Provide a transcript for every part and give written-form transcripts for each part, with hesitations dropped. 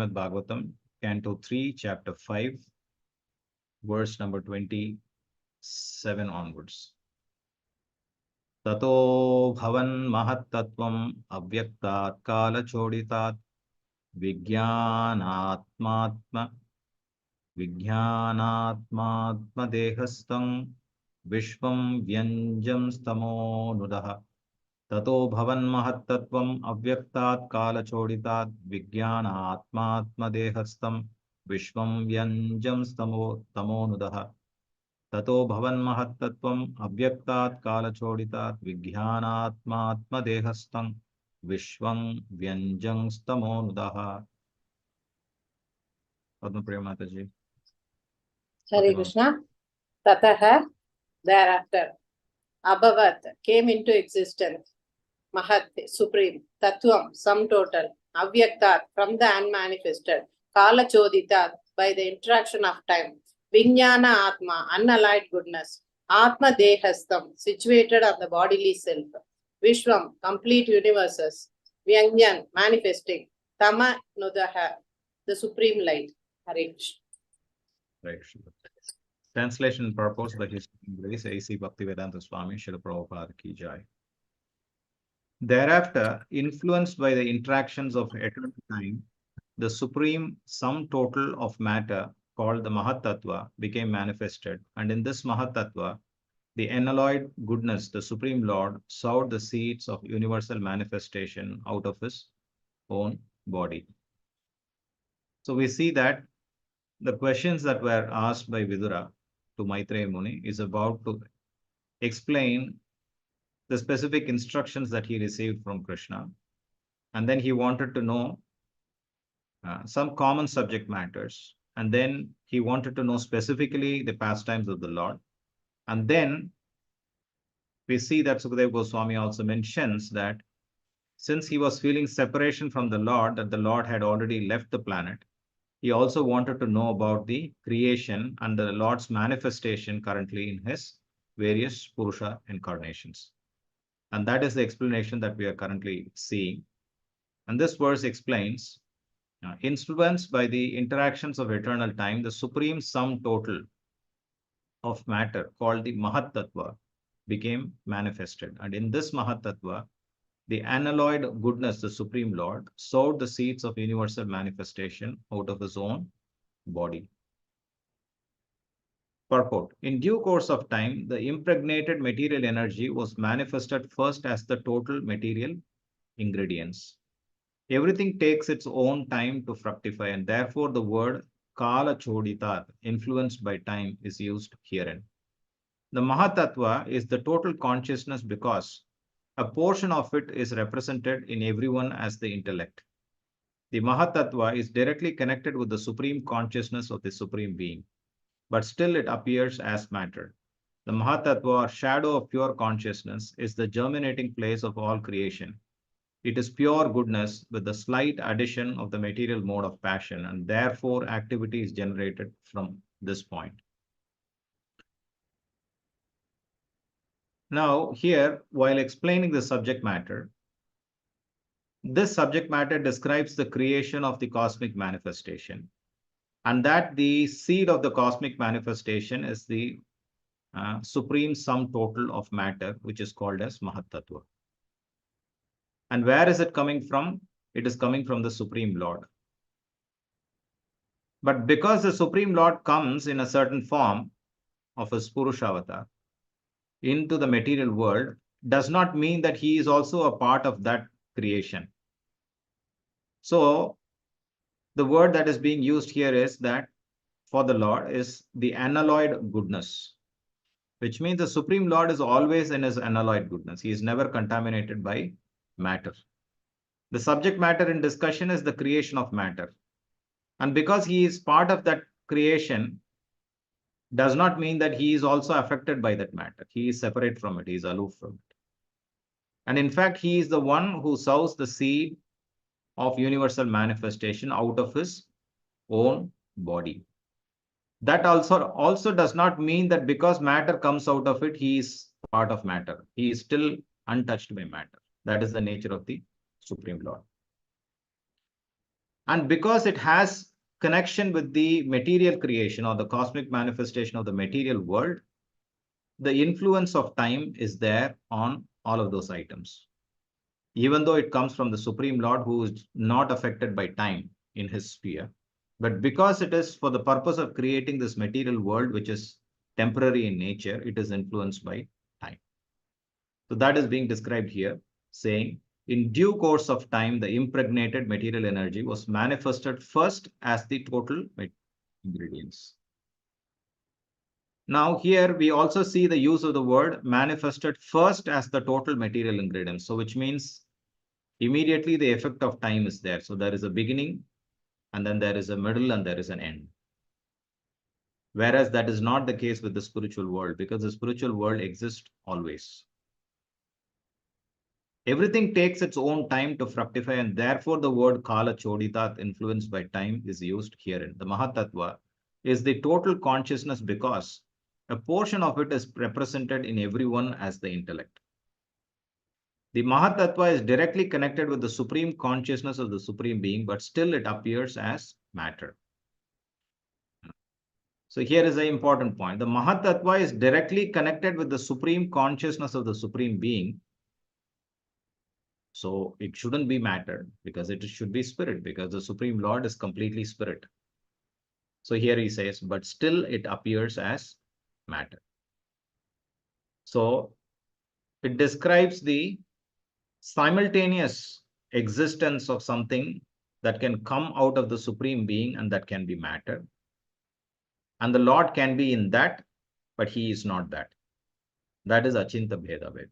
Srimad Bhagavatam, Canto 3, Chapter 5, verse number 27 onwards. Tato bhavan mahattvam avyaktat kala choditat vijnanatmatma dehastam vishvam vyanjam stamo nudah. Tato bhavan mahattvam avyaktat kala choditat vijnanatmatma dehastam vishvam vyanjam stamo nudah. ततो भवन्महत्तत्वम् अव्यक्तात् कालचोडितात् विज्ञानात्मात्मदेहस्थं विश्वं व्यञ्जं स्तमोनुदः. पद्मप्रिया माताजी. Hare Krishna. Tataha, thereafter, Abhavat came into existence. Mahat, supreme. Tattvam, sum total. Avyaktat, from the unmanifested. Kala Choditat, by the interaction of time. Vijnana Atma, unallied goodness. Atma Dehastam, situated on the bodily self. Vishwam, complete universes. Vyangyan, manifesting. Tama Nudaha, the supreme light. Hare Krishna. Right. Translation and purpose by His Grace A.C. Bhaktivedanta Swami Srila Prabhupada Ki Jai. Thereafter, influenced by the interactions of eternal time, the supreme sum total of matter called the Mahatattva became manifested, and in this Mahatattva, the unalloyed goodness, the Supreme Lord, sowed the seeds of universal manifestation out of his own body. So we see that the questions that were asked by Vidura to Maitreya Muni is about to explain the specific instructions that he received from Krishna. And then he wanted to know some common subject matters. And then he wanted to know specifically the pastimes of the Lord. And then we see that Sukadeva Goswami also mentions that since he was feeling separation from the Lord, that the Lord had already left the planet, he also wanted to know about the creation and the Lord's manifestation currently in his various Purusha incarnations. And that is the explanation that we are currently seeing. And this verse explains, influenced by the interactions of eternal time, the supreme sum total of matter called the Mahatattva became manifested. And in this Mahatattva, the unalloyed goodness, the Supreme Lord, sowed the seeds of universal manifestation out of his own body. Purport. In due course of time, the impregnated material energy was manifested first as the total material ingredients. Everything takes its own time to fructify, and therefore the word Kala Choditat, influenced by time, is used herein. The Mahatattva is the total consciousness because a portion of it is represented in everyone as the intellect. The Mahatattva is directly connected with the supreme consciousness of the Supreme Being, but still it appears as matter. The Mahatattva, or shadow of pure consciousness, is the germinating place of all creation. It is pure goodness with the slight addition of the material mode of passion, and therefore activity is generated from this point. Now, here, while explaining the subject matter, this subject matter describes the creation of the cosmic manifestation, and that the seed of the cosmic manifestation is the supreme sum total of matter, which is called as Mahatattva. And where is it coming from? It is coming from the Supreme Lord. But because the Supreme Lord comes in a certain form of his Purusha avatar into the material world, does not mean that he is also a part of that creation. So the word that is being used here is that for the Lord is the unalloyed goodness, which means the Supreme Lord is always in his unalloyed goodness. He is never contaminated by matter. The subject matter in discussion is the creation of matter. And because he is part of that creation, does not mean that he is also affected by that matter. He is separate from it. He is aloof from it. And in fact, he is the one who sows the seed of universal manifestation out of his own body. That also does not mean that because matter comes out of it, he is part of matter. He is still untouched by matter. That is the nature of the Supreme Lord. And because it has connection with the material creation or the cosmic manifestation of the material world, the influence of time is there on all of those items. Even though it comes from the Supreme Lord who is not affected by time in his sphere, but because it is for the purpose of creating this material world, which is temporary in nature, it is influenced by time. So that is being described here, saying, in due course of time, the impregnated material energy was manifested first as the total ingredients. Now here we also see the use of the word manifested first as the total material ingredients. So which means immediately the effect of time is there. So there is a beginning, and then there is a middle, and there is an end. Whereas that is not the case with the spiritual world, because the spiritual world exists always. Everything takes its own time to fructify, and therefore the word Kala Choditat, influenced by time, is used herein. The Mahatattva is the total consciousness because a portion of it is represented in everyone as the intellect. The Mahatattva is directly connected with the supreme consciousness of the Supreme Being, but still it appears as matter. So here is an important point. The Mahatattva is directly connected with the supreme consciousness of the Supreme Being. So it shouldn't be matter, because it should be spirit, because the Supreme Lord is completely spirit. So here he says, but still it appears as matter. So it describes the simultaneous existence of something that can come out of the Supreme Being, and that can be matter. And the Lord can be in that, but he is not that. That is Achinta Bheda Ved.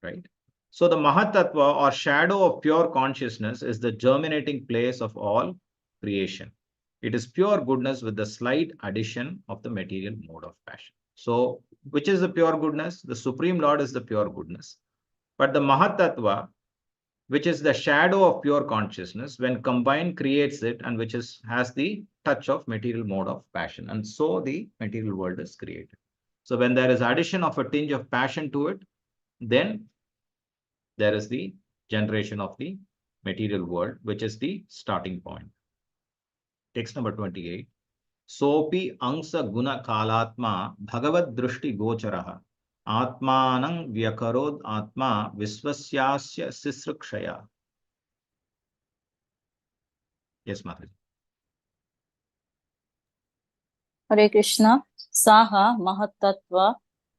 Right? So the Mahatattva, or shadow of pure consciousness, is the germinating place of all creation. It is pure goodness with the slight addition of the material mode of passion. So which is the pure goodness? The Supreme Lord is the pure goodness. But the Mahatattva, which is the shadow of pure consciousness, when combined creates it, and which has the touch of material mode of passion. And so the material world is created. So when there is addition of a tinge of passion to it, then there is the generation of the material world, which is the starting point. Text number 28. Sopi angsa guna kalatma bhagavad drishti gocharaha atmanang vyakarod atma visvasyasya sisrukshaya. Yes, Mataji. Hare Krishna. Saha Mahatattva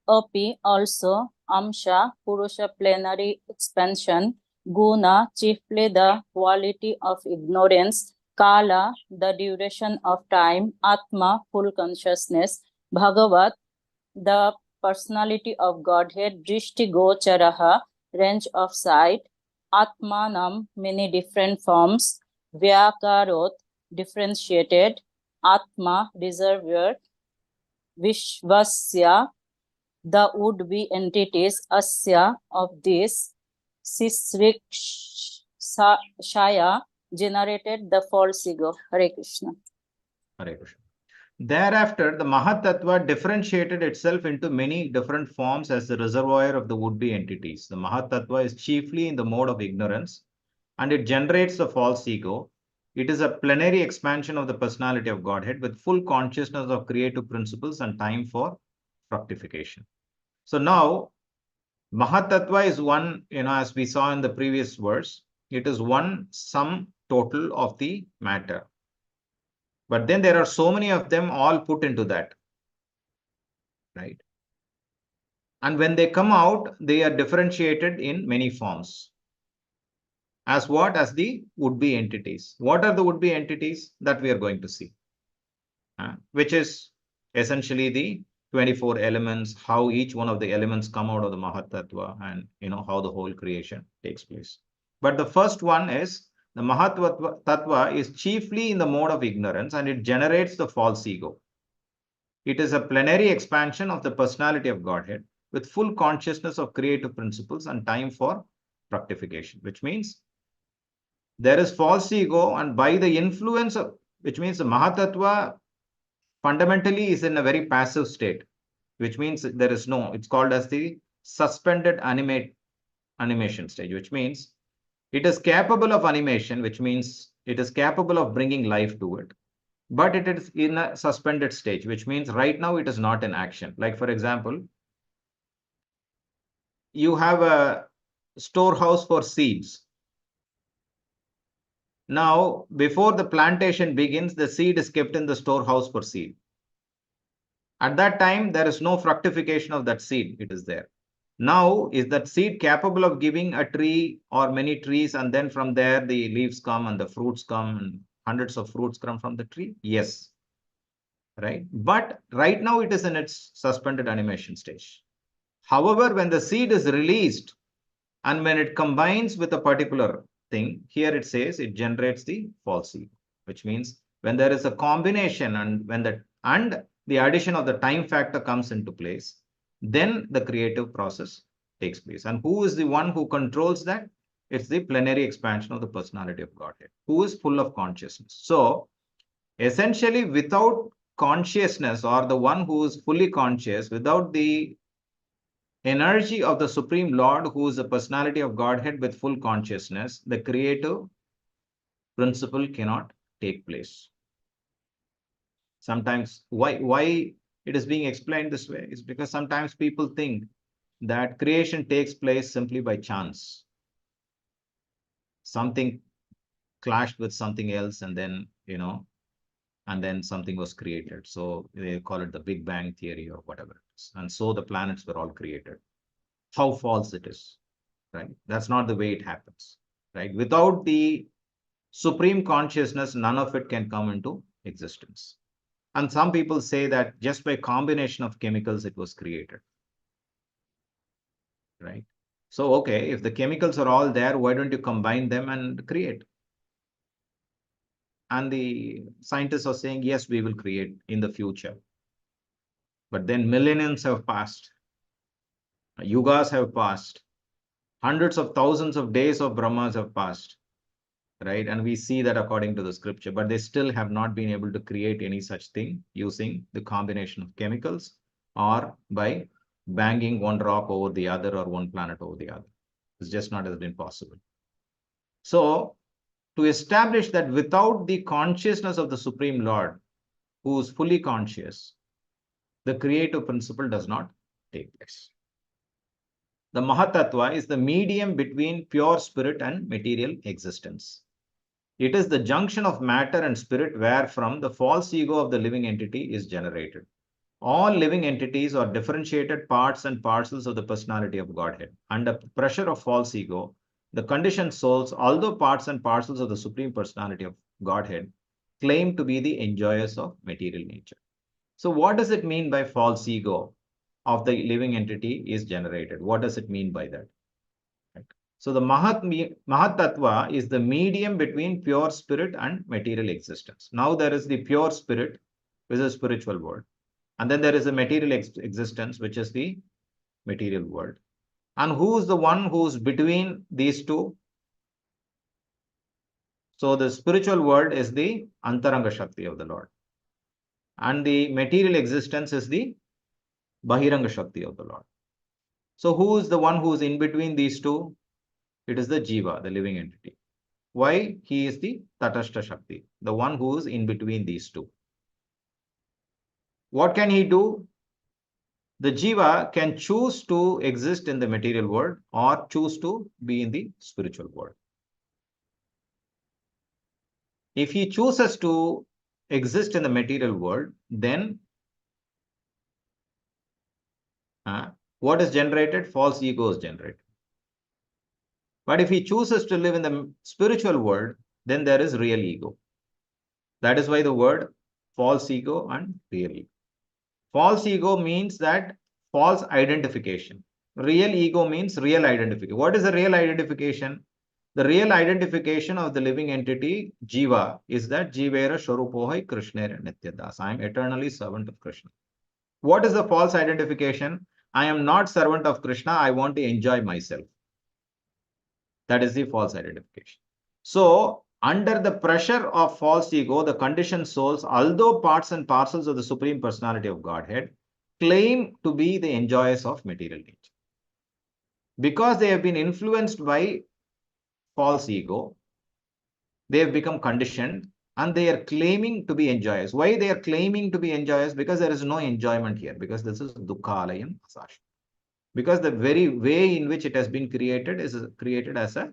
api also Amsha Purusha plenary expansion, Guna chiefly the quality of ignorance, Kala the duration of time, Atma full consciousness, Bhagavat the personality of Godhead, Drishti Gocharaha range of sight, Atmanam many different forms, Vyakarot differentiated, Atma reservoir, Vishvasya the would-be entities, Asya of this, Sisrikshaya generated the false ego. Hare Krishna. Hare Krishna. Thereafter, the Mahatattva differentiated itself into many different forms as the reservoir of the would-be entities. The Mahatattva is chiefly in the mode of ignorance, and it generates the false ego. It is a plenary expansion of the personality of Godhead with full consciousness of creative principles and time for fructification. So now, Mahatattva is one, as we saw in the previous verse, it is one sum total of the matter. But then there are so many of them all put into that, right? And when they come out, they are differentiated in many forms. As what? As the would-be entities. What are the would-be entities? That we are going to see, which is essentially the 24 elements, how each one of the elements come out of the Mahatattva, and how the whole creation takes place. But the first one is the Mahatattva is chiefly in the mode of ignorance, and it generates the false ego. It is a plenary expansion of the personality of Godhead with full consciousness of creative principles and time for fructification, which means there is false ego, and by the influence of, which means the Mahatattva fundamentally is in a very passive state, which means there is no, it's called as the suspended animation stage, which means It is capable of animation, which means it is capable of bringing life to it. But it is in a suspended stage, which means right now it is not in action. Like, for example, you have a storehouse for seeds. Now, before the plantation begins, the seed is kept in the storehouse for seed. At that time, there is no fructification of that seed. It is there. Now, is that seed capable of giving a tree or many trees, and then from there the leaves come and the fruits come and hundreds of fruits come from the tree? Yes. Right. But right now it is in its suspended animation stage. However, when the seed is released and when it combines with a particular thing, here it says it generates the false ego, which means when there is a combination and when the addition of the time factor comes into place, then the creative process takes place. And who is the one who controls that? It's the plenary expansion of the personality of Godhead, who is full of consciousness. So essentially, without consciousness, or the one who is fully conscious, without the energy of the Supreme Lord, who is the personality of Godhead with full consciousness, the creative principle cannot take place. Sometimes why it is being explained this way is because sometimes people think that creation takes place simply by chance. Something clashed with something else, and then something was created. So they call it the Big Bang theory or whatever it is. And so the planets were all created. How false it is, right? That's not the way it happens, right? Without the supreme consciousness, none of it can come into existence. And some people say that just by combination of chemicals, it was created, right? So, okay, if the chemicals are all there, why don't you combine them and create? And the scientists are saying, yes, we will create in the future. But then millenniums have passed, yugas have passed, hundreds of thousands of days of Brahmas have passed, right? And we see that according to the scripture, but they still have not been able to create any such thing using the combination of chemicals or by banging one rock over the other or one planet over the other. It's just not has been possible. So, to establish that without the consciousness of the Supreme Lord, who is fully conscious, the creative principle does not take place. The Mahatattva is the medium between pure spirit and material existence. It is the junction of matter and spirit wherefrom the false ego of the living entity is generated. All living entities are differentiated parts and parcels of the personality of Godhead. Under pressure of false ego, the conditioned souls, although parts and parcels of the Supreme Personality of Godhead, claim to be the enjoyers of material nature. So what does it mean by false ego of the living entity is generated? What does it mean by that? So the Mahatattva is the medium between pure spirit and material existence. Now there is the pure spirit, which is a spiritual world. And then there is a material existence, which is the material world. And who is the one who is between these two? So the spiritual world is the Antaranga Shakti of the Lord. And the material existence is the Bahiranga Shakti of the Lord. So who is the one who is in between these two? It is the Jiva, the living entity. Why? He is the Tatashta Shakti, the one who is in between these two. What can he do? The Jiva can choose to exist in the material world or choose to be in the spiritual world. If he chooses to exist in the material world, then what is generated? False ego is generated. But if he chooses to live in the spiritual world, then there is real ego. That is why the word false ego and real ego. False ego means that false identification. Real ego means real identification. What is the real identification? The real identification of the living entity, Jiva, is that Jivera Sharupohai Krishnera Nityadas. I am eternally servant of Krishna. What is the false identification? I am not servant of Krishna. I want to enjoy myself. That is the false identification. So, under the pressure of false ego, the conditioned souls, although parts and parcels of the Supreme Personality of Godhead, claim to be the enjoyers of material nature. Because they have been influenced by false ego, they have become conditioned and they are claiming to be enjoyers. Why they are claiming to be enjoyers? Because there is no enjoyment here, because this is dukkhalayam asasha. Because the very way in which it has been created is created as a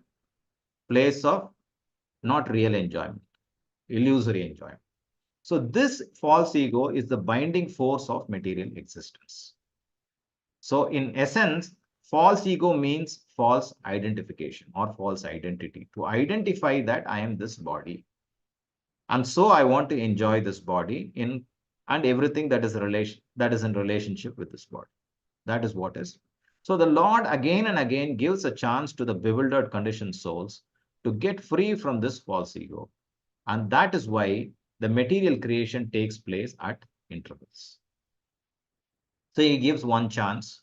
place of not real enjoyment, illusory enjoyment. So this false ego is the binding force of material existence. So in essence, false ego means false identification or false identity. To identify that I am this body. And so I want to enjoy this body and everything that is in relationship with this body. That is what is. So the Lord again and again gives a chance to the bewildered conditioned souls to get free from this false ego. And that is why the material creation takes place at intervals. So he gives one chance,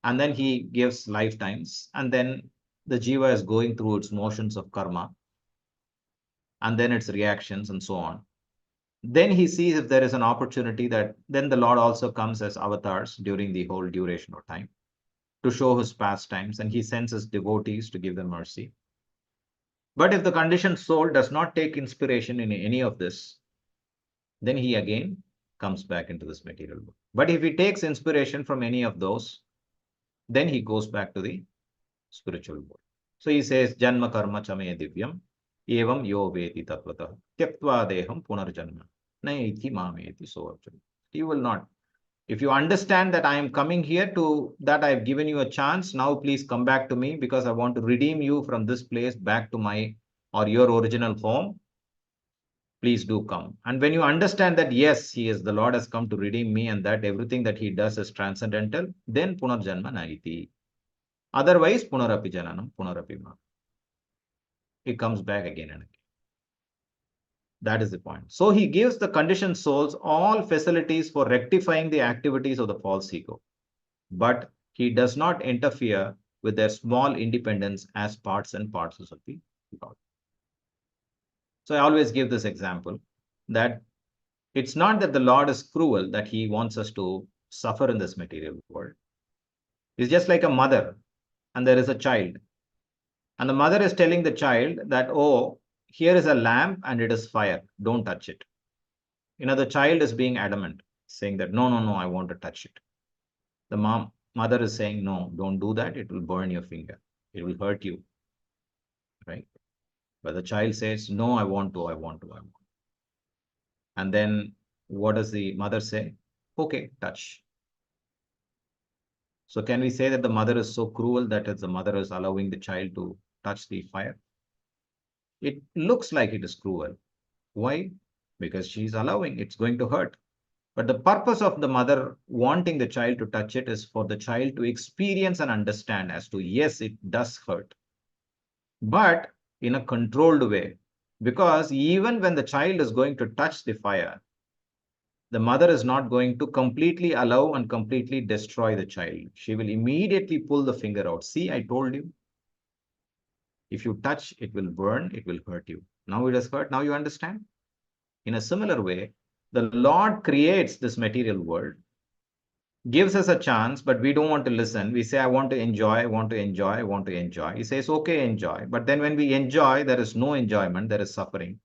and then he gives lifetimes, and then the jiva is going through its motions of karma, and then its reactions and so on. Then he sees if there is an opportunity that then the Lord also comes as avatars during the whole duration of time to show his pastimes, and he sends his devotees to give them mercy. But if the conditioned soul does not take inspiration in any of this, then he again comes back into this material world. But if he takes inspiration from any of those, then he goes back to the spiritual world. So he says, Janma karma chame divyam, evam yo veti tatvatah, tyaktva deham punarjanma, naiti mameti soarjuna. You will not. If you understand that I am coming here that I have given you a chance, now please come back to me because I want to redeem you from this place back to my or your original home. Please do come. And when you understand that, yes, the Lord has come to redeem me and that everything that he does is transcendental, then punarjanma naiti. Otherwise, punarapi jananam, punarapi ma. He comes back again and again. That is the point. So he gives the conditioned souls all facilities for rectifying the activities of the false ego. But he does not interfere with their small independence as parts and parcels of the Lord. So I always give this example that it's not that the Lord is cruel, that he wants us to suffer in this material world. It's just like a mother and there is a child. And the mother is telling the child that, oh, here is a lamp and it is fire. Don't touch it. The child is being adamant, saying that, no, I want to touch it. The mother is saying, no, don't do that. It will burn your finger. It will hurt you. Right? But the child says, no, I want to. And then what does the mother say? Okay, touch. So can we say that the mother is so cruel that the mother is allowing the child to touch the fire? It looks like it is cruel. Why? Because she's allowing, it's going to hurt. But the purpose of the mother wanting the child to touch it is for the child to experience and understand as to, yes, it does hurt, but in a controlled way. Because even when the child is going to touch the fire, the mother is not going to completely allow and completely destroy the child. She will immediately pull the finger out. See, I told you. If you touch, it will burn, it will hurt you. Now it has hurt. Now you understand? In a similar way, the Lord creates this material world, gives us a chance, but we don't want to listen. We say, I want to enjoy, I want to enjoy, I want to enjoy. He says, okay, enjoy. But then when we enjoy, there is no enjoyment, there is suffering.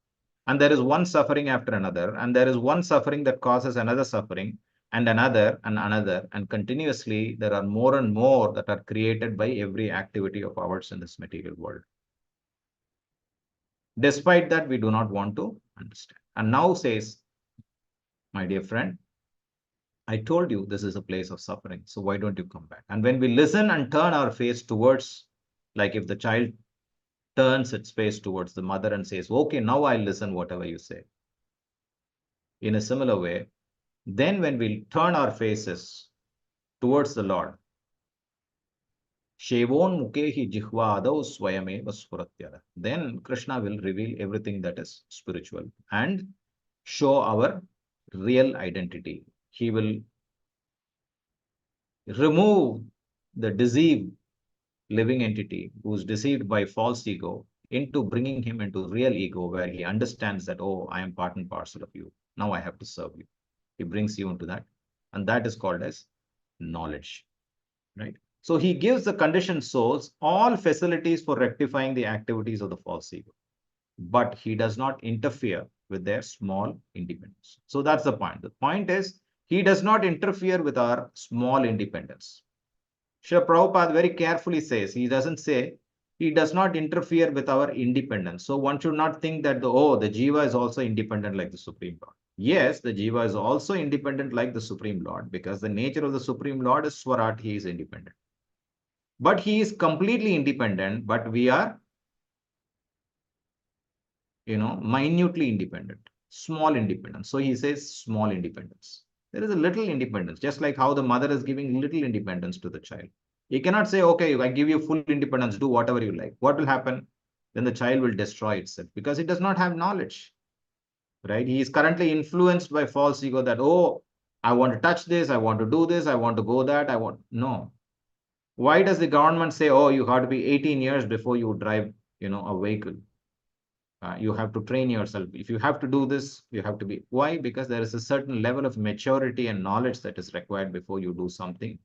And there is one suffering after another. And there is one suffering that causes another suffering and another and another. And continuously, there are more and more that are created by every activity of ours in this material world. Despite that, we do not want to understand. And now says, my dear friend, I told you this is a place of suffering. So why don't you come back? And when we listen and turn our face towards, like if the child turns its face towards the mother and says, okay, now I'll listen whatever you say. In a similar way, then when we turn our faces towards the Lord, then Krishna will reveal everything that is spiritual and show our real identity. He will remove the deceived living entity who is deceived by false ego into bringing him into real ego, where he understands that, oh, I am part and parcel of you. Now I have to serve you. He brings you into that. And that is called as knowledge, right? So he gives the conditioned souls all facilities for rectifying the activities of the false ego, but he does not interfere with their small independence. So that's the point. The point is, he does not interfere with our small independence. Srila Prabhupada very carefully says, he doesn't say, he does not interfere with our independence. So one should not think that the jiva is also independent like the Supreme Lord. Yes, the jiva is also independent like the Supreme Lord, because the nature of the Supreme Lord is Swarat, he is independent. But he is completely independent, but we are, minutely independent, small independence. So he says small independence. There is a little independence, just like how the mother is giving little independence to the child. You cannot say, okay, I give you full independence, do whatever you like. What will happen? Then the child will destroy itself because it does not have knowledge, right? He is currently influenced by false ego that, I want to touch this, I want to do this, I want to go that, no. Why does the government say, you have to be 18 years before you drive, a vehicle? You have to train yourself. If you have to do this, you have to be. Why? Because there is a certain level of maturity and knowledge that is required before you do something,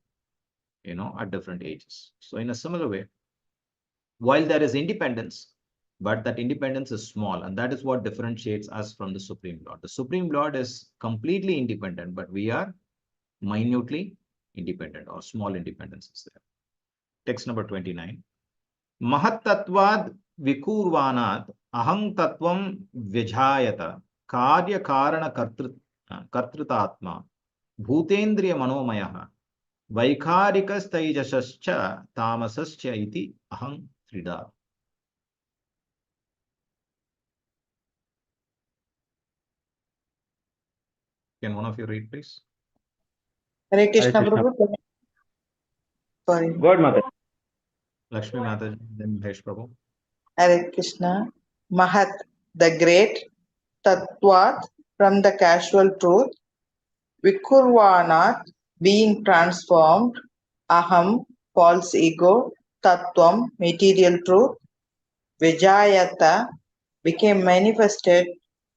at different ages. So in a similar way, while there is independence, but that independence is small, and that is what differentiates us from the Supreme Lord. The Supreme Lord is completely independent, but we are minutely independent, or small independence is there. Text number 29. Mahatatvad vikurvanat aham tatvam vijayata karya karana kartritatma bhutendriya manomayaha vaikharikastaijasascha tamasascha iti aham trida. Can one of you read, please? Hare Krishna, Hare Krishna. Prabhu. Sorry. Word Mother. Lakshmi Mataji, then Mahesh Prabhu. Hare Krishna. Mahat, the great. Tattvat, from the casual truth. Vikurvanat, being transformed. Aham, false ego. Tattvam, material truth. Vijayata, became manifested.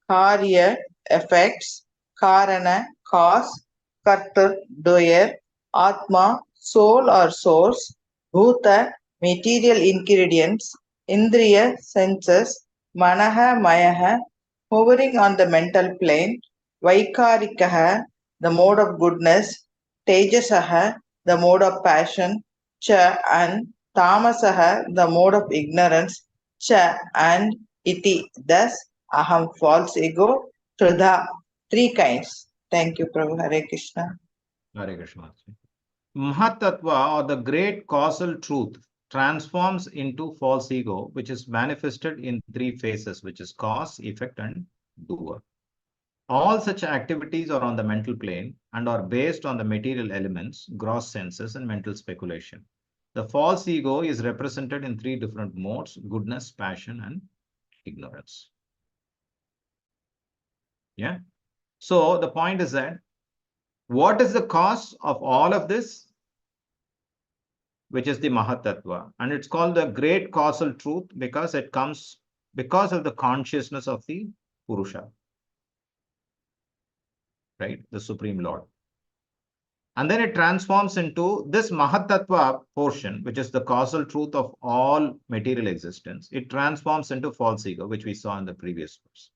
Karya, effects. Karana, cause. Kartar, doer. Atma, soul or source. Bhuta, material ingredients. Indriya, senses. Manaha, mayaha, hovering on the mental plane. Vaikarikaha, the mode of goodness. Tejasaha, the mode of passion. Cha and Tamasaha, the mode of ignorance. Cha and iti, thus aham, false ego. Tridha, three kinds. Thank you, Prabhu. Hare Krishna. Hare Krishna. Mahatattva, or the great causal truth, transforms into false ego, which is manifested in three phases, which is cause, effect, and doer. All such activities are on the mental plane and are based on the material elements, gross senses, and mental speculation. The false ego is represented in three different modes: goodness, passion, and ignorance. Yeah. So the point is that what is the cause of all of this? Which is the Mahatattva. And it's called the great causal truth because it comes because of the consciousness of the Purusha, right? The Supreme Lord. And then it transforms into this Mahatattva portion, which is the causal truth of all material existence. It transforms into false ego, which we saw in the previous verse.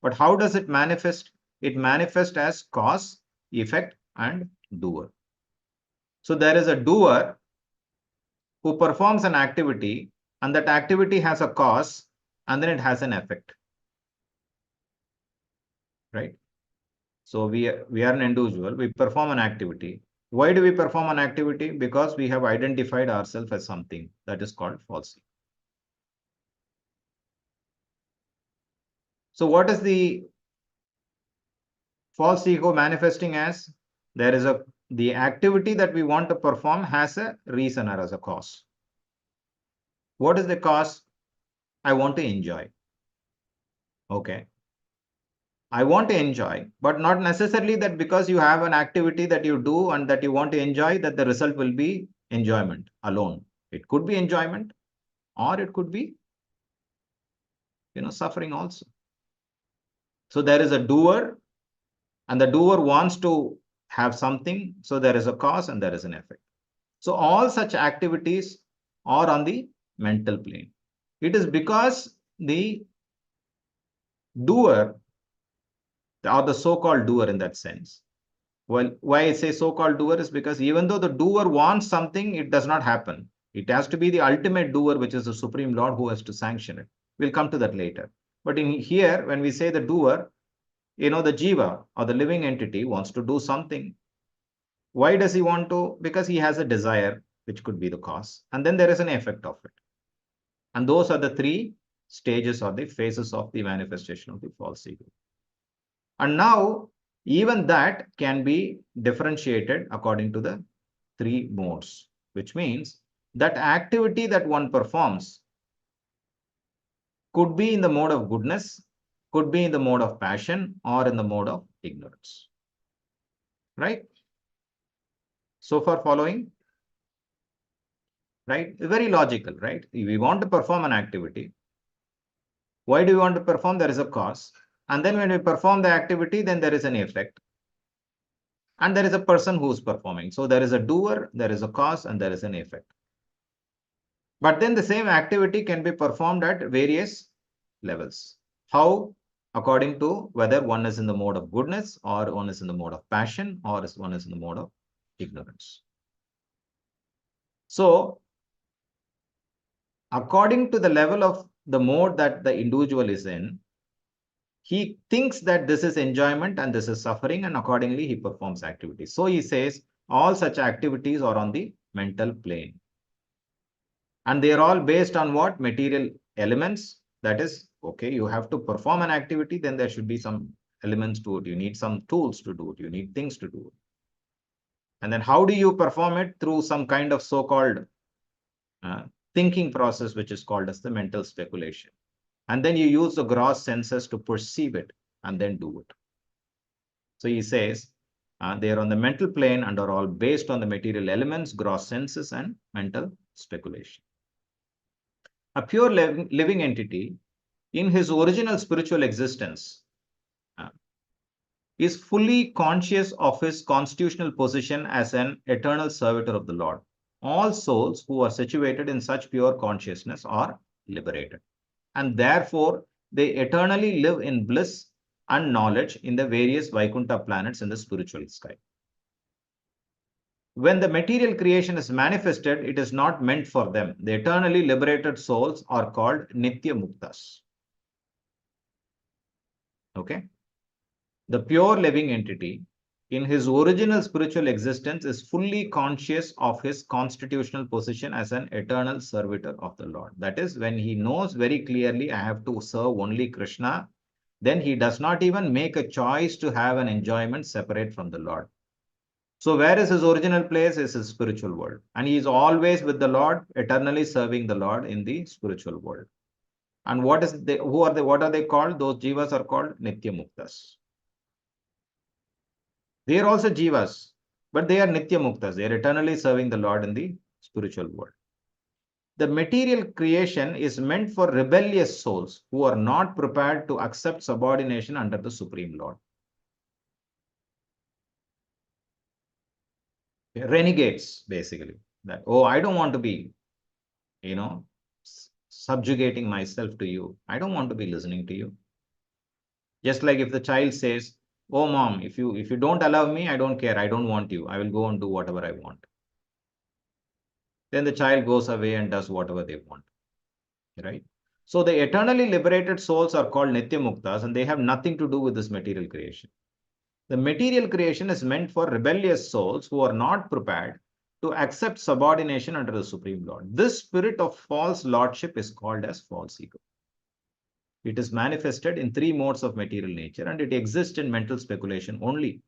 But how does it manifest? It manifests as cause, effect, and doer. So there is a doer who performs an activity, and that activity has a cause, and then it has an effect, right? So we are an individual, we perform an activity. Why do we perform an activity? Because we have identified ourselves as something that is called false ego. So what is the false ego manifesting as? There is the activity that we want to perform has a reason or as a cause. What is the cause? I want to enjoy. Okay. I want to enjoy, but not necessarily that because you have an activity that you do and that you want to enjoy, that the result will be enjoyment alone. It could be enjoyment, or it could be, suffering also. So there is a doer, and the doer wants to have something. So there is a cause and there is an effect. So all such activities are on the mental plane. It is because the doer, or the so-called doer in that sense. Well, why I say so-called doer is because even though the doer wants something, it does not happen. It has to be the ultimate doer, which is the Supreme Lord, who has to sanction it. We'll come to that later. But in here, when we say the doer, the jiva or the living entity wants to do something. Why does he want to? Because he has a desire, which could be the cause. And then there is an effect of it. And those are the three stages or the phases of the manifestation of the false ego. And now, even that can be differentiated according to the three modes, which means that activity that one performs could be in the mode of goodness, could be in the mode of passion, or in the mode of ignorance. Right? So far following? Right? Very logical, right? If we want to perform an activity, why do we want to perform? There is a cause. And then when we perform the activity, then there is an effect. And there is a person who is performing. So there is a doer, there is a cause, and there is an effect. But then the same activity can be performed at various levels. How? According to whether one is in the mode of goodness, or one is in the mode of passion, or one is in the mode of ignorance. So, according to the level of the mode that the individual is in, he thinks that this is enjoyment and this is suffering, and accordingly he performs activities. So he says all such activities are on the mental plane. And they are all based on what? Material elements. That is, okay, you have to perform an activity, then there should be some elements to it. You need some tools to do it. You need things to do it. And then how do you perform it? Through some kind of so-called thinking process, which is called as the mental speculation. And then you use the gross senses to perceive it and then do it. So he says they are on the mental plane and are all based on the material elements, gross senses, and mental speculation. A pure living entity in his original spiritual existence is fully conscious of his constitutional position as an eternal servitor of the Lord. All souls who are situated in such pure consciousness are liberated, and therefore they eternally live in bliss and knowledge in the various Vaikuntha planets in the spiritual sky. When the material creation is manifested, it is not meant for them. The eternally liberated souls are called Nitya Muktas. Okay? The pure living entity in his original spiritual existence is fully conscious of his constitutional position as an eternal servitor of the Lord. That is, when he knows very clearly, I have to serve only Krishna, then he does not even make a choice to have an enjoyment separate from the Lord. So where is his original place? Is his spiritual world. And he is always with the Lord, eternally serving the Lord in the spiritual world. And what are they called? Those jivas are called Nitya Muktas. They are also jivas, but they are Nitya Muktas. They are eternally serving the Lord in the spiritual world. The material creation is meant for rebellious souls who are not prepared to accept subordination under the Supreme Lord. Renegades, basically. That, oh, I don't want to be, subjugating myself to you. I don't want to be listening to you. Just like if the child says, oh mom, if you don't allow me, I don't care. I don't want you. I will go and do whatever I want. Then the child goes away and does whatever they want. Right? So the eternally liberated souls are called Nitya Muktas, and they have nothing to do with this material creation. The material creation is meant for rebellious souls who are not prepared to accept subordination under the Supreme Lord. This spirit of false lordship is called as false ego. It is manifested in three modes of material nature, and it exists in mental speculation only.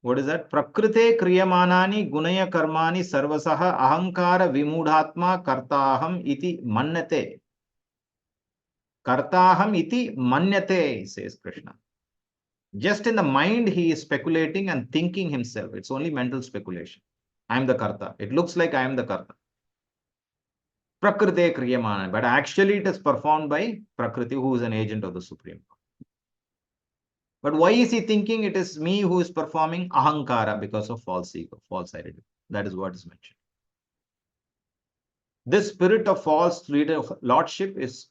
What is that? Prakrite kriyamanani gunaya karmani sarvasaha ahankara vimudhatma kartaham iti mannate. Kartaham iti manyate, says Krishna. Just in the mind, he is speculating and thinking himself. It's only mental speculation. I am the karta. It looks like I am the karta. Prakrite kriyamana. But actually, it is performed by Prakriti, who is an agent of the Supreme. But why is he thinking it is me who is performing? Ahankara, because of false ego, false identity. That is what is mentioned. This spirit of false leader of lordship is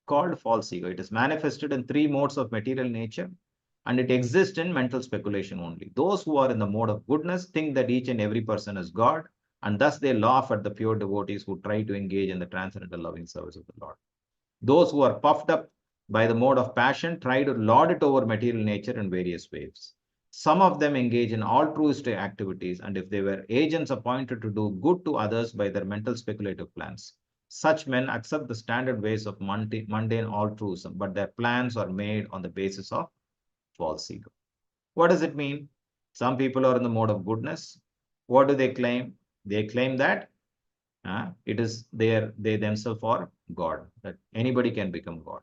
called false ego. It is manifested in three modes of material nature, and it exists in mental speculation only. Those who are in the mode of goodness think that each and every person is God, and thus they laugh at the pure devotees who try to engage in the transcendental loving service of the Lord. Those who are puffed up by the mode of passion try to lord it over material nature in various ways. Some of them engage in altruistic activities, and if they were agents appointed to do good to others by their mental speculative plans, such men accept the standard ways of mundane altruism, but their plans are made on the basis of false ego. What does it mean? Some people are in the mode of goodness. What do they claim? They claim that it is they themselves are God, that anybody can become God.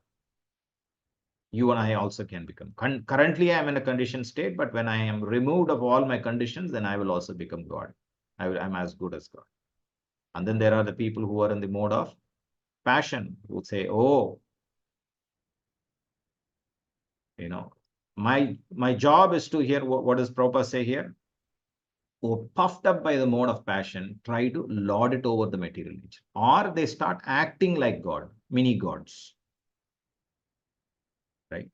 You and I also can become. Currently, I am in a conditioned state, but when I am removed of all my conditions, then I will also become God. I'm as good as God. And then there are the people who are in the mode of passion, who say, oh, my job is to hear what does Prabhupada say here? Who puffed up by the mode of passion, try to lord it over the material nature. Or they start acting like God, mini gods. Right?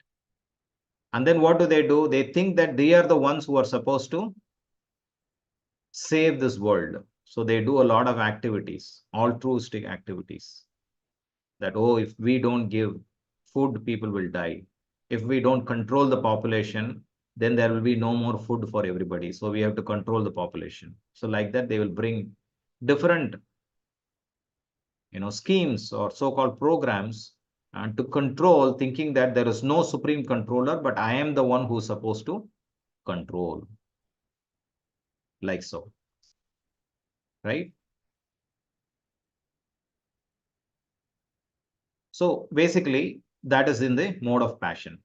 And then what do? They think that they are the ones who are supposed to save this world. So they do a lot of activities, altruistic activities. That, oh, if we don't give food, people will die. If we don't control the population, then there will be no more food for everybody. So we have to control the population. So like that, they will bring different schemes or so-called programs and to control, thinking that there is no supreme controller, but I am the one who's supposed to control. Like so. Right? So basically, that is in the mode of passion.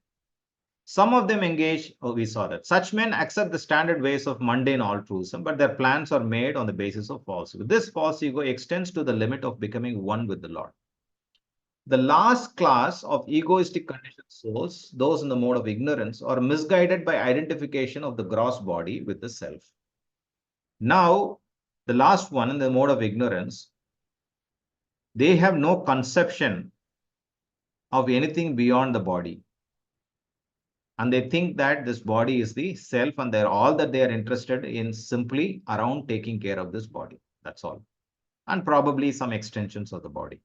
Some of them engage, we saw that. Such men accept the standard ways of mundane altruism, but their plans are made on the basis of false ego. This false ego extends to the limit of becoming one with the Lord. The last class of egoistic conditioned souls, those in the mode of ignorance, are misguided by identification of the gross body with the self. Now, the last one in the mode of ignorance, they have no conception of anything beyond the body. And they think that this body is the self, and they're all that they are interested in simply around taking care of this body. That's all. And probably some extensions of the body.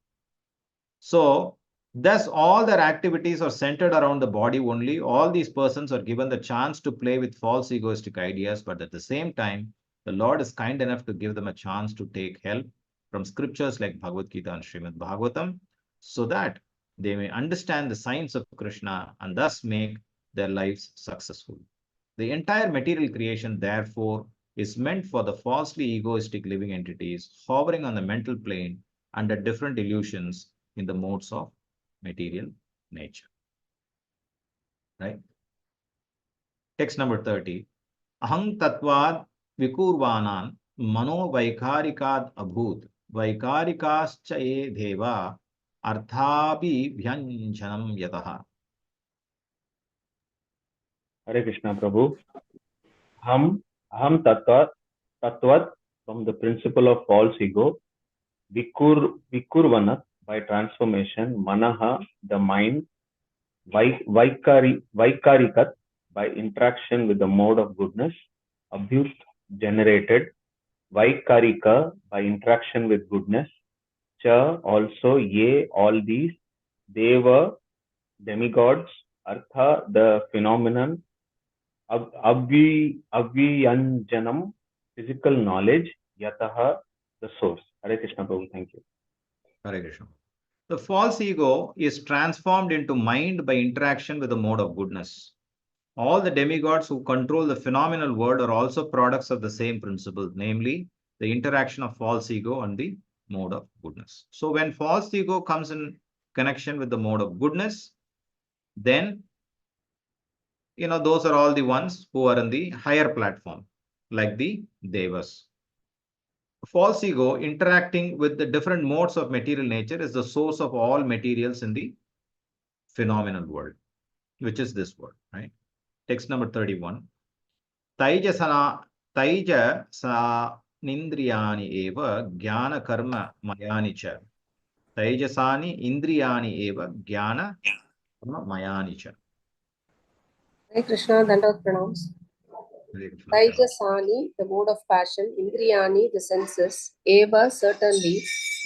So, thus all their activities are centered around the body only. All these persons are given the chance to play with false egoistic ideas, but at the same time, the Lord is kind enough to give them a chance to take help from scriptures like Bhagavad Gita and Srimad Bhagavatam, so that they may understand the science of Krishna and thus make their lives successful. The entire material creation, therefore, is meant for the falsely egoistic living entities hovering on the mental plane under different illusions in the modes of material nature. Right? Text number 30. Aham tatvad vikurvanan mano vaikarikad abhut vaikarikascha ye deva arthapi vyanjanam yataha. Hare Krishna Prabhu. Aham Tattvat from the principle of false ego, Vikurvana by transformation, Manaha the mind, Vaikarikat by interaction with the mode of goodness, Abhyut generated, Vaikarika by interaction with goodness, Cha also, Ye all these, Deva demigods, Artha the phenomenon, Abhyanjanam, physical knowledge, Yataha, the source. Hare Krishna Prabhu, thank you. Hare Krishna. The false ego is transformed into mind by interaction with the mode of goodness. All the demigods who control the phenomenal world are also products of the same principle, namely the interaction of false ego and the mode of goodness. So when false ego comes in connection with the mode of goodness, then those are all the ones who are in the higher platform, like the devas. False ego interacting with the different modes of material nature is the source of all materials in the phenomenal world, which is this world, right? text number 31. Taijasana nindriyani eva jnana karma mayani cha. Taijasani indriyani eva jnana karma mayani cha. Hare Krishna, Dandavat Pranams. Hare Krishna. Taijasani, the mode of passion, Indriyani, the senses, Eva, certainly,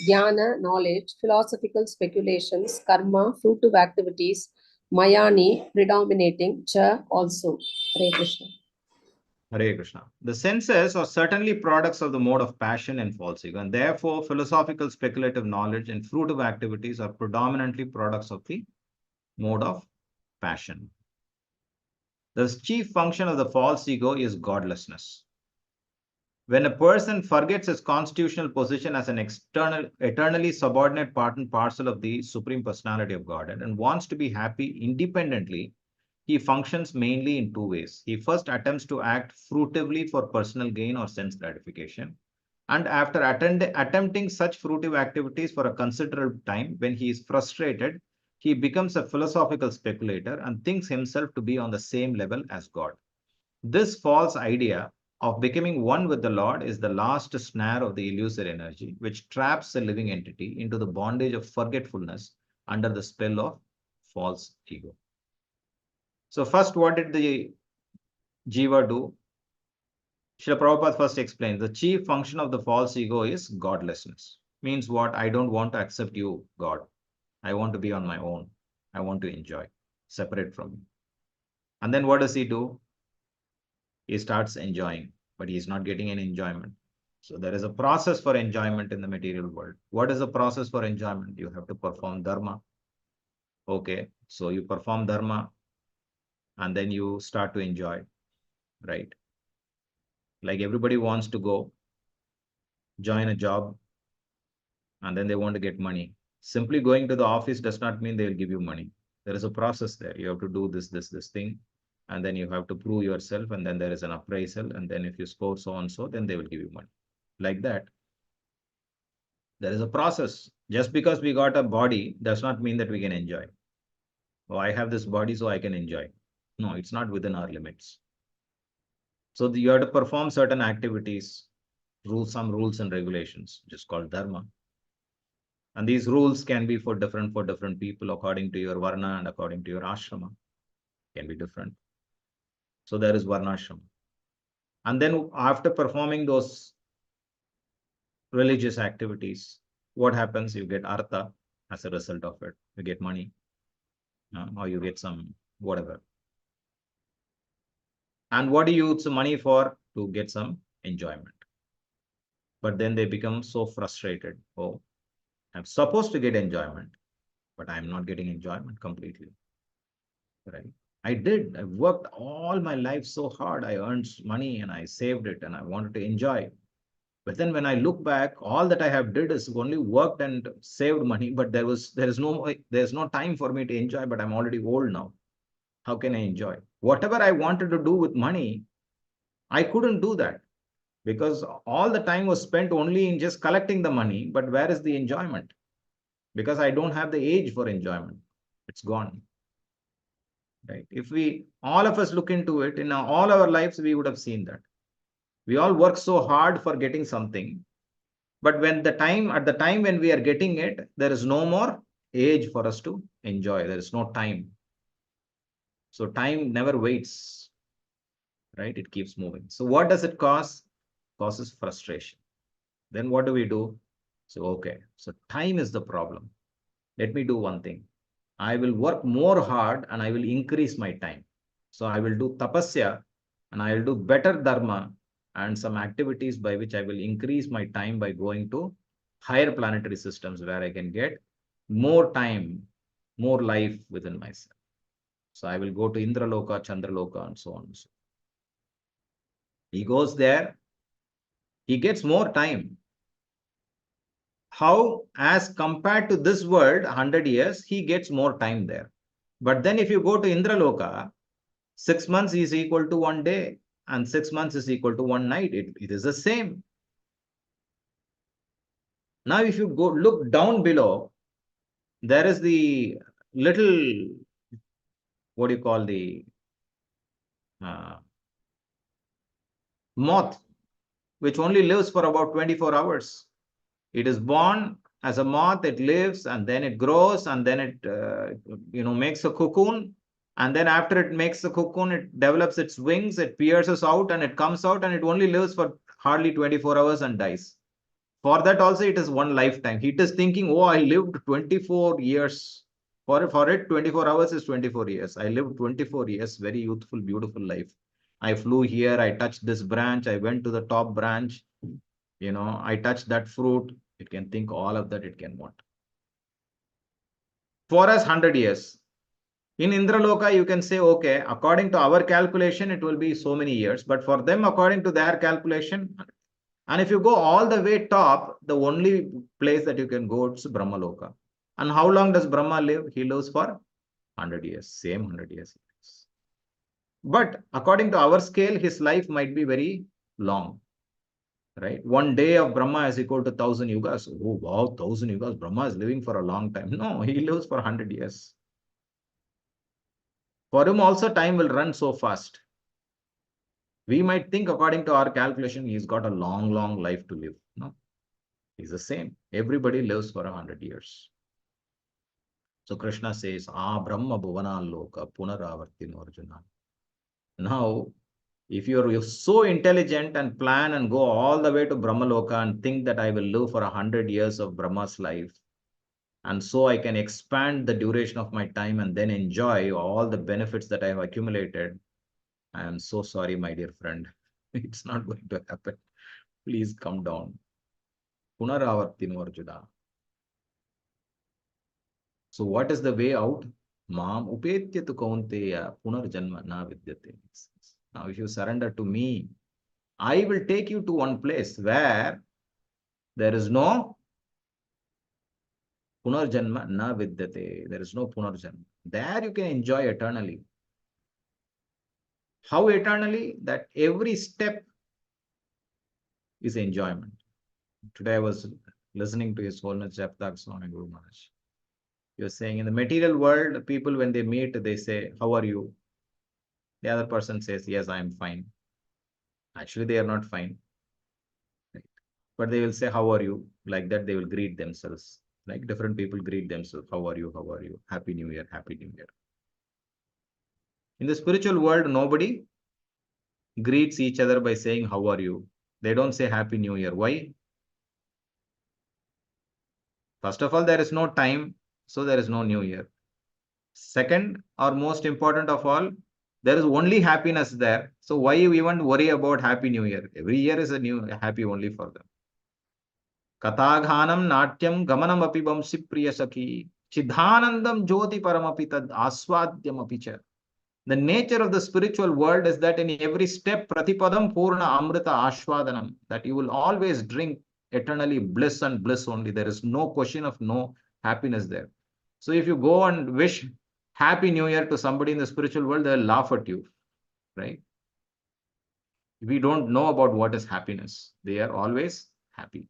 Jnana, knowledge, philosophical speculations, Karma, fruitive activities, Mayani, predominating, Cha, also. Hare Krishna. Hare Krishna. The senses are certainly products of the mode of passion and false ego, and therefore philosophical speculative knowledge and fruitive activities are predominantly products of the mode of passion. The chief function of the false ego is godlessness. When a person forgets his constitutional position as an eternally subordinate part and parcel of the Supreme Personality of Godhead and wants to be happy independently, he functions mainly in two ways. He first attempts to act fruitively for personal gain or sense gratification. And after attempting such fruitive activities for a considerable time, when he is frustrated, he becomes a philosophical speculator and thinks himself to be on the same level as God. This false idea of becoming one with the Lord is the last snare of the illusory energy, which traps a living entity into the bondage of forgetfulness under the spell of false ego. So first, what did the Jiva do? Srila Prabhupada first explains the chief function of the false ego is godlessness. Means what? I don't want to accept you, God. I want to be on my own. I want to enjoy, separate from you. And then what does he do? He starts enjoying, but he's not getting any enjoyment. So there is a process for enjoyment in the material world. What is the process for enjoyment? You have to perform dharma. Okay, so you perform dharma and then you start to enjoy, right? Like everybody wants to go join a job and then they want to get money. Simply going to the office does not mean they'll give you money. There is a process there. You have to do this thing, and then you have to prove yourself, and then there is an appraisal, and then if you score so and so, then they will give you money. Like that. There is a process. Just because we got a body does not mean that we can enjoy. Oh, I have this body, so I can enjoy. No, it's not within our limits. So you have to perform certain activities, some rules and regulations, which is called dharma. And these rules can be for different people according to your varna and according to your ashrama. Can be different. So there is varnashrama. And then after performing those religious activities, what happens? You get artha as a result of it. You get money, or you get some whatever. And what do you use the money for? To get some enjoyment. But then they become so frustrated. Oh, I'm supposed to get enjoyment, but I'm not getting enjoyment completely. Right? I worked all my life so hard. I earned money and I saved it and I wanted to enjoy. But then when I look back, all that I have did is only worked and saved money, but there's no time for me to enjoy, but I'm already old now. How can I enjoy? Whatever I wanted to do with money, I couldn't do that because all the time was spent only in just collecting the money. But where is the enjoyment? Because I don't have the age for enjoyment. It's gone. Right? If all of us look into it, in all our lives, we would have seen that. We all work so hard for getting something. But at the time when we are getting it, there is no more age for us to enjoy. There is no time. So time never waits, right? It keeps moving. So what does it cause? Causes frustration. Then what do we do? So, okay, so time is the problem. Let me do one thing. I will work more hard and I will increase my time. So I will do tapasya and I will do better dharma and some activities by which I will increase my time by going to higher planetary systems where I can get more time, more life within myself. So I will go to Indraloka, Chandraloka, and so on and so on. He goes there, he gets more time. How, as compared to this world, 100 years, he gets more time there. But then if you go to Indraloka, 6 months is equal to 1 day and 6 months is equal to 1 night. It is the same. Now, if you go look down below, there is the little, what do you call, the moth, which only lives for about 24 hours. It is born as a moth, it lives, and then it grows, and then it makes a cocoon. And then after it makes the cocoon, it develops its wings, it pierces out, and it comes out, and it only lives for hardly 24 hours and dies. For that also, it is one lifetime. It is thinking, oh, I lived 24 years. For it, 24 hours is 24 years. I lived 24 years, very youthful, beautiful life. I flew here, I touched this branch, I went to the top branch, I touched that fruit. It can think all of that, it can want. For us, 100 years. In Indraloka, you can say, okay, according to our calculation, it will be so many years. But for them, according to their calculation, and if you go all the way top, the only place that you can go is Brahmaloka. And how long does Brahma live? He lives for 100 years, same 100 years. But according to our scale, his life might be very long, right? One day of Brahma is equal to 1,000 yugas. Oh, wow, 1,000 yugas. Brahma is living for a long time. No, he lives for 100 years. For him also, time will run so fast. We might think, according to our calculation, he's got a long, long life to live. No, he's the same. Everybody lives for 100 years. So Krishna says, Brahma Bhuvana Loka Punaravartino Arjuna. Now, if you're so intelligent and plan and go all the way to Brahmaloka and think that I will live for 100 years of Brahma's life, and so I can expand the duration of my time and then enjoy all the benefits that I have accumulated, I am so sorry, my dear friend. It's not going to happen. Please come down. Punaravartino Arjuna. So what is the way out? Mam upetyatu kaunteya punarjanma na vidyate. Now, if you surrender to me, I will take you to one place where there is no punarjanma na vidyate. There is no punarjanma. There you can enjoy eternally. How eternally? That every step is enjoyment. Today I was listening to His Holiness Japtak Swami Guru Maharaj. He was saying, in the material world, people when they meet, they say, how are you? The other person says, yes, I am fine. Actually, they are not fine. Right? But they will say, how are you? Like that, they will greet themselves. Like different people greet themselves. How are you? How are you? Happy New Year. Happy New Year. In the spiritual world, nobody greets each other by saying, how are you? They don't say Happy New Year. Why? First of all, there is no time, so there is no New Year. Second, or most important of all, there is only happiness there. So why you even worry about Happy New Year? Every year is a new happy only for them. Kataghanam natyam gamanam api vamsi priya sakhi chidhanandam jyoti paramapi tad aswadyam apicha. The nature of the spiritual world is that in every step, pratipadam purna amrita ashwadanam, that you will always drink eternally bliss and bliss only. There is no question of no happiness there. So if you go and wish Happy New Year to somebody in the spiritual world, they'll laugh at you, right? We don't know about what is happiness. They are always happy,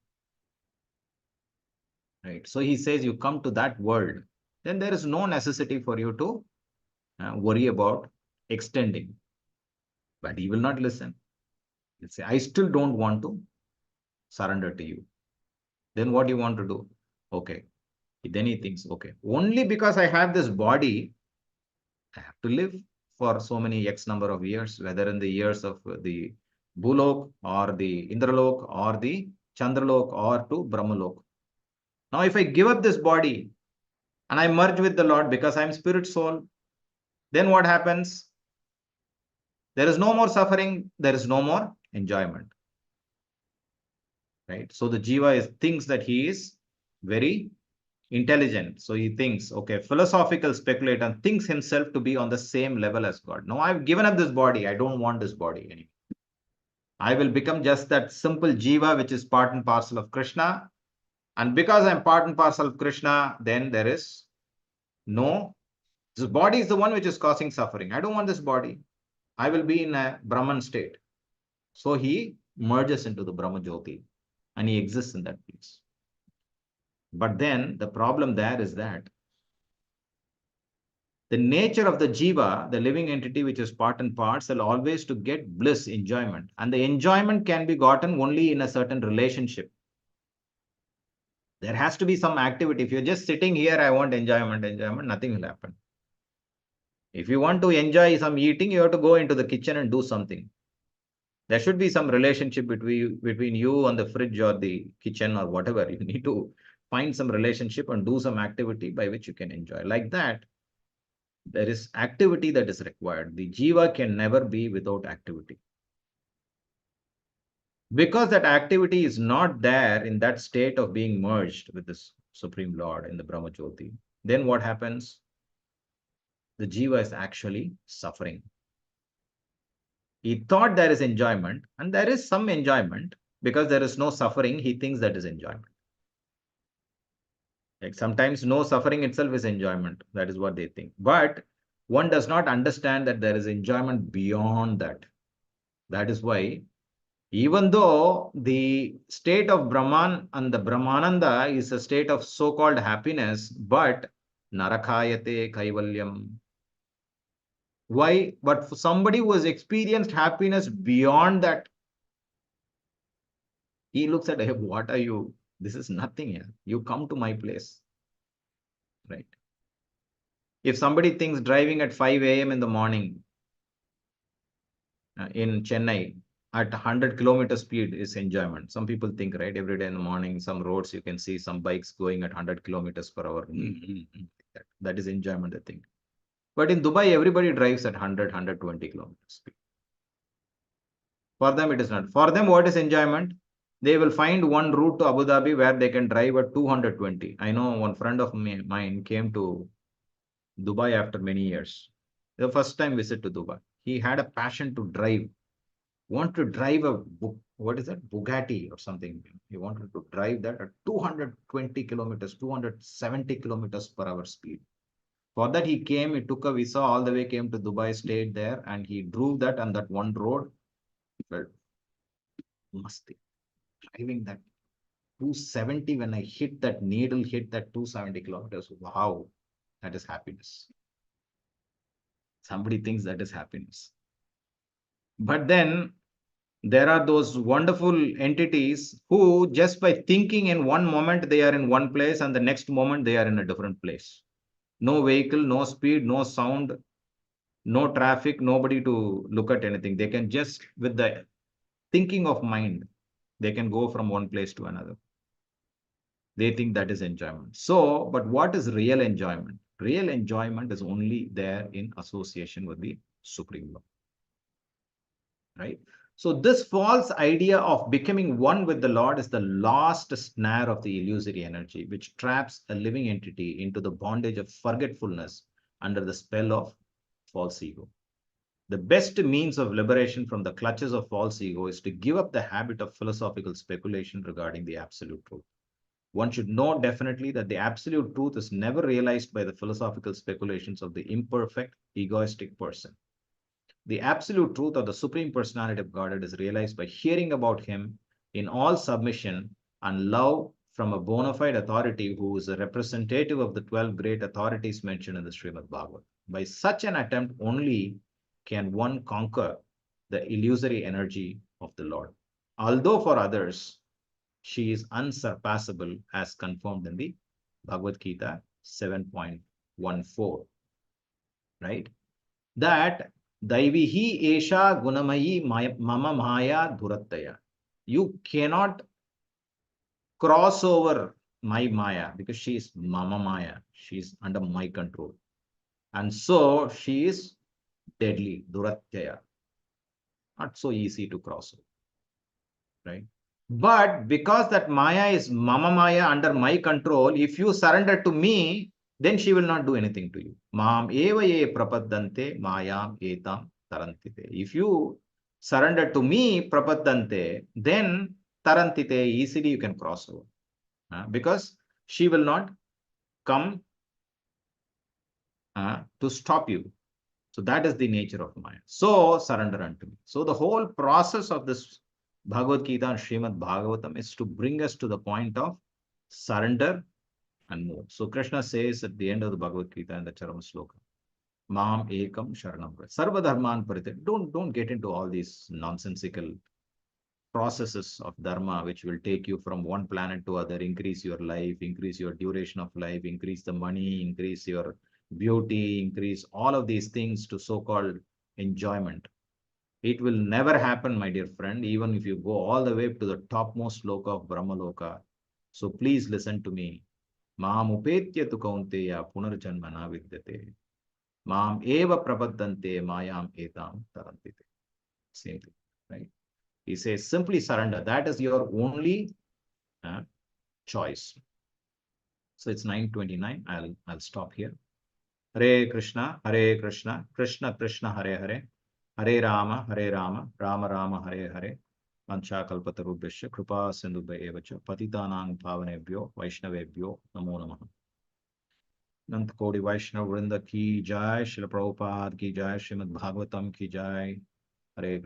right? So he says, you come to that world, then there is no necessity for you to worry about extending. But he will not listen. He'll say, I still don't want to surrender to you. Then what do you want to do? Okay. Then he thinks, okay, only because I have this body, I have to live for so many X number of years, whether in the years of the Bhulok or the Indralok or the Chandralok or to Brahmalok. Now, if I give up this body and I merge with the Lord because I'm spirit soul, then what happens? There is no more suffering. There is no more enjoyment. Right? So the Jiva thinks that he is very intelligent. So he thinks, okay, philosophical speculator thinks himself to be on the same level as God. No, I've given up this body. I don't want this body anymore. I will become just that simple Jiva, which is part and parcel of Krishna. And because I'm part and parcel of Krishna, then there is no, this body is the one which is causing suffering. I don't want this body. I will be in a Brahman state. So he merges into the Brahma Jyoti and he exists in that place. But then the problem there is that The nature of the jiva, the living entity which is part and parcel, always to get bliss, enjoyment. And the enjoyment can be gotten only in a certain relationship. There has to be some activity. If you're just sitting here, I want enjoyment, nothing will happen. If you want to enjoy some eating, you have to go into the kitchen and do something. There should be some relationship between you and the fridge or the kitchen or whatever. You need to find some relationship and do some activity by which you can enjoy. Like that, there is activity that is required. The jiva can never be without activity. Because that activity is not there in that state of being merged with this Supreme Lord in the Brahma Jyoti, then what happens? The jiva is actually suffering. He thought there is enjoyment, and there is some enjoyment because there is no suffering. He thinks that is enjoyment. Like sometimes no suffering itself is enjoyment. That is what they think. But one does not understand that there is enjoyment beyond that. That is why, even though the state of Brahman and the Brahmananda is a state of so-called happiness, but narakayate kaivalyam. Why? But for somebody who has experienced happiness beyond that, he looks at, hey, what are you? This is nothing here. You come to my place, right? If somebody thinks driving at 5 a.m. in the morning in Chennai at 100 kilometer speed is enjoyment. Some people think, right, every day in the morning, some roads you can see some bikes going at 100 kilometers per hour. That is enjoyment, I think. But in Dubai, everybody drives at 100, 120 kilometers speed. For them, it is not. For them, what is enjoyment? They will find one route to Abu Dhabi where they can drive at 220. I know one friend of mine came to Dubai after many years. The first time visit to Dubai. He had a passion to drive. Want to drive a, what is that? Bugatti or something. He wanted to drive that at 220 kilometers, 270 kilometers per hour speed. For that, he came, he took a visa all the way, came to Dubai, stayed there, and he drove that on that one road. Felt musty. Driving that 270, when I hit that needle, hit that 270 kilometers. Wow, that is happiness. Somebody thinks that is happiness. But then there are those wonderful entities who just by thinking in one moment they are in one place and the next moment they are in a different place. No vehicle, no speed, no sound, no traffic, nobody to look at anything. They can just, with the thinking of mind, they can go from one place to another. They think that is enjoyment. So, but what is real enjoyment? Real enjoyment is only there in association with the Supreme Lord. Right? So this false idea of becoming one with the Lord is the last snare of the illusory energy, which traps a living entity into the bondage of forgetfulness under the spell of false ego. The best means of liberation from the clutches of false ego is to give up the habit of philosophical speculation regarding the absolute truth. One should know definitely that the absolute truth is never realized by the philosophical speculations of the imperfect, egoistic person. The absolute truth of the Supreme Personality of Godhead is realized by hearing about Him in all submission and love from a bona fide authority who is a representative of the 12 great authorities mentioned in the Srimad Bhagavatam. By such an attempt only can one conquer the illusory energy of the Lord. Although for others, she is unsurpassable as confirmed in the Bhagavad Gita 7.14. Right? That Daivihi Esha Gunamayi Mama Maya Dhurattaya. You cannot cross over my Maya because she is Mama Maya. She is under my control. And so she is deadly, Dhurattaya. Not so easy to cross over. Right? But because that Maya is Mama Maya under my control, if you surrender to me, then she will not do anything to you. Mam eva ye prapaddante mayam etam tarantite. If you surrender to me, prapaddante, then tarantite, easily you can cross over. Because she will not come to stop you. So that is the nature of Maya. So surrender unto me. So the whole process of this Bhagavad Gita and Srimad Bhagavatam is to bring us to the point of surrender and move. So Krishna says at the end of the Bhagavad Gita in the Charama Sloka, Mam ekam sharanam vraj. Sarva dharman parityaj. Don't get into all these nonsensical processes of dharma, which will take you from one planet to other, increase your life, increase your duration of life, increase the money, increase your beauty, increase all of these things to so-called enjoyment. It will never happen, my dear friend, even if you go all the way to the topmost loka of Brahmaloka. So please listen to me. Mam upetya tu kaunteya punarjanma na vidyate. Mam eva prapaddante mayam etam tarantite. Same thing, right? He says, simply surrender. That is your only choice. So it's 9:29. I'll stop here. Hare Krishna, Krishna Krishna, Hare Hare, Hare Rama, Rama Rama, Hare Hare. Panchakalpatarubhyasya kripa sindhubhya eva cha patitanang pavanebhyo vaishnavebhyo namo namaha. Nant Kodi Vaishnav Vrinda ki jai, Srila Prabhupada ki jai, Srimad Bhagavatam ki jai. Hare Krishna.